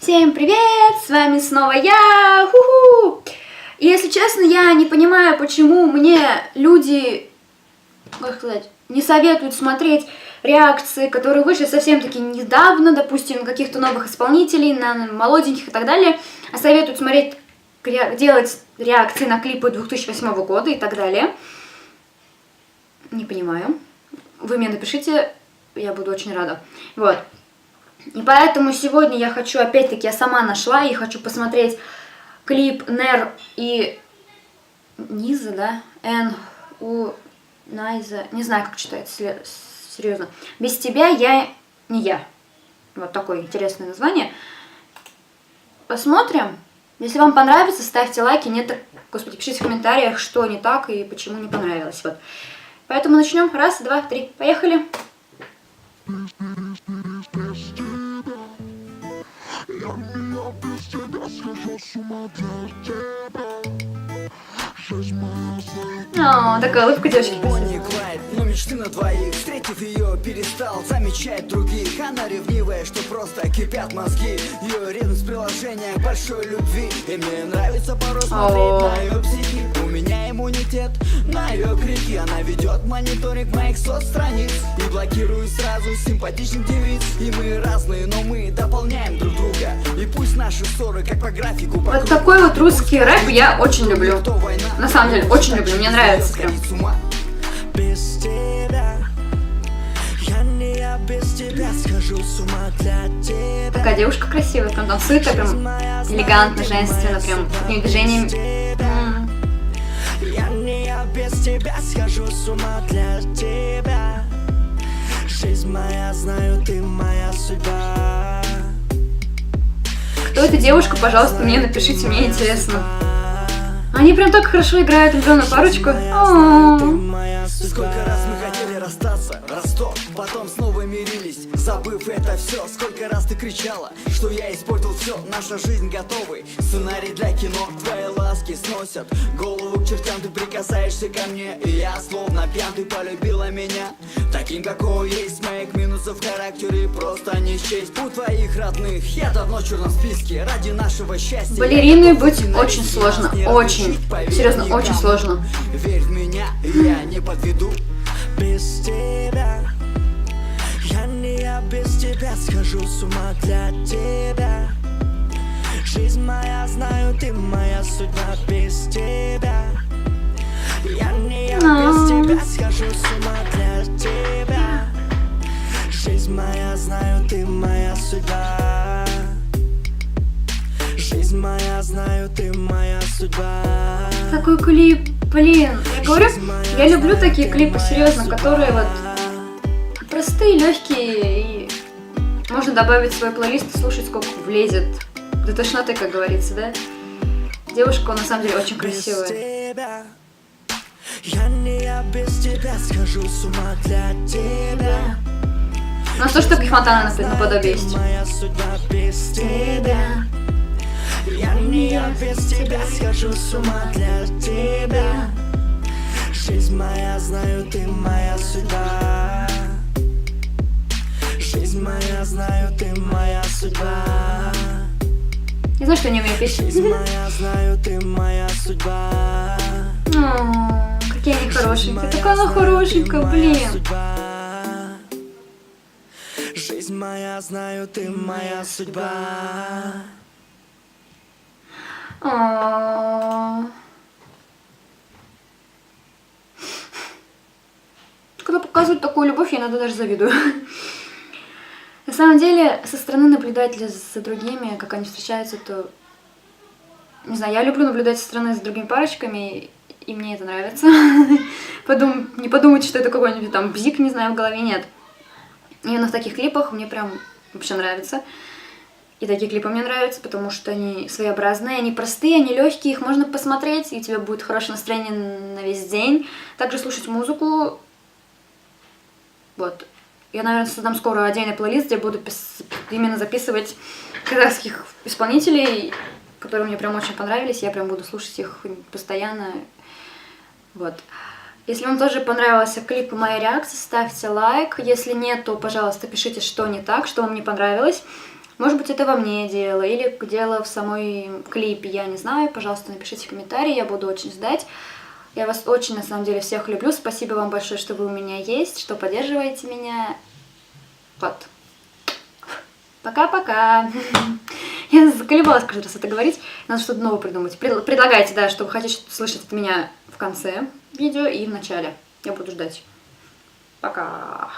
Всем привет! С вами снова я! Ху-ху! И если честно, я не понимаю, почему мне люди, как сказать, не советуют смотреть реакции, которые вышли совсем-таки недавно, допустим, на каких-то новых исполнителей, на молоденьких и так далее, а советуют смотреть, делать реакции на клипы 2008 года и так далее. Не понимаю. Вы мне напишите, я буду очень рада. Вот. И поэтому сегодня я хочу, опять-таки, я сама нашла и хочу посмотреть клип Нер и Низа, да? Найза, не знаю, как читается, серьезно. Без тебя я не я. Вот такое интересное название. Посмотрим. Если вам понравится, ставьте лайки. Нет, так, господи, пишите в комментариях, что не так и почему не понравилось. Вот. Поэтому начнем. Раз, два, три. Поехали. О, такая улыбка девочки. Но мечты на двоих, встретив ее, перестал замечать других. Она ревнивая, что просто кипят мозги. Ее ревность приложение к большой любви. И мне нравится порой смотреть на ее психи. У меня иммунитет на ее крики. Она ведет мониторинг моих соцстраниц и блокирует сразу симпатичных девиц. И мы разные, но мы дополняем друг друга. И пусть наши ссоры как по графику. Вот такой вот русский рэп я очень люблю. На самом деле, очень люблю, мне нравится прям. Без тебя я не без тебя схожу с ума для тебя. Такая девушка красивая, прям танцует, прям элегантно, женственно, прям такими движениями. Я не без тебя схожу с ума для тебя. Жизнь моя, знаю, ты моя судьба. Кто эта девушка, пожалуйста, мне напишите, мне интересно. Они прям так хорошо играют влюбленную парочку. Сколько раз мы хотели расстаться, Ростов, потом снова мирились, забыв это все. Сколько раз ты кричала, что я испортил все. Наша жизнь готовый сценарий для кино. Твои ласки сносят голову к чертям. Ты прикасаешься ко мне, и я словно пьян. Ты полюбила меня таким, какой есть. Моих минусов в характере просто не счесть. У твоих родных я давно в черном списке. Ради нашего счастья балериной быть очень сложно, очень, серьезно, очень сложно. Верь в меня, я не подведу. Без тебя я не без тебя схожу с ума для тебя. Жизнь моя, знаю, ты моя судьба. Без тебя я не без тебя схожу с ума для тебя. Жизнь моя, знаю, ты моя судьба. Жизнь моя, знаю, ты моя судьба. Такой клип, блин, я говорю, я люблю такие клипы, серьезно, которые вот простые, легкие, и можно добавить в свой плейлист и слушать, сколько влезет. До тошноты, как говорится, да? Девушка, на самом деле, очень красивая. Я не без тебя схожу с ума для тебя. Ну а что ж таких Фонтана наподобие есть? Я не без тебя схожу с ума для тебя. Жизнь моя, знаю, ты моя судьба. Жизнь моя, знаю, ты моя судьба. Я знаю, что не умею петь. Жизнь моя, знаю, ты моя судьба. Какие они хорошенькие. Такая она хорошенькая, блин. Жизнь моя, знаю, ты моя судьба. Когда показывают такую любовь, я иногда даже завидую. На самом деле, со стороны наблюдателя за другими, как они встречаются, то... Не знаю, я люблю наблюдать со стороны за другими парочками, и мне это нравится. Не подумайте, что это какой-нибудь там бзик, не знаю, в голове, нет. Именно в таких клипах мне прям вообще нравится. И такие клипы мне нравятся, потому что они своеобразные, они простые, они легкие, их можно посмотреть, и у тебя будет хорошее настроение на весь день. Также слушать музыку. Вот. Я, наверное, создам скоро отдельный плейлист, где буду именно записывать казахских исполнителей, которые мне прям очень понравились. Я прям буду слушать их постоянно. Вот. Если вам тоже понравился клип и моя реакция, ставьте лайк. Если нет, то, пожалуйста, пишите, что не так, что вам не понравилось. Может быть, это во мне дело, или дело в самой клипе, я не знаю. Пожалуйста, напишите комментарии, я буду очень ждать. Я вас очень, на самом деле, всех люблю. Спасибо вам большое, что вы у меня есть, что поддерживаете меня. Вот. Пока-пока. Я заколебалась каждый раз это говорить. Надо что-то новое придумать. Предлагайте, да, что вы хотите слышать от меня в конце видео и в начале. Я буду ждать. Пока.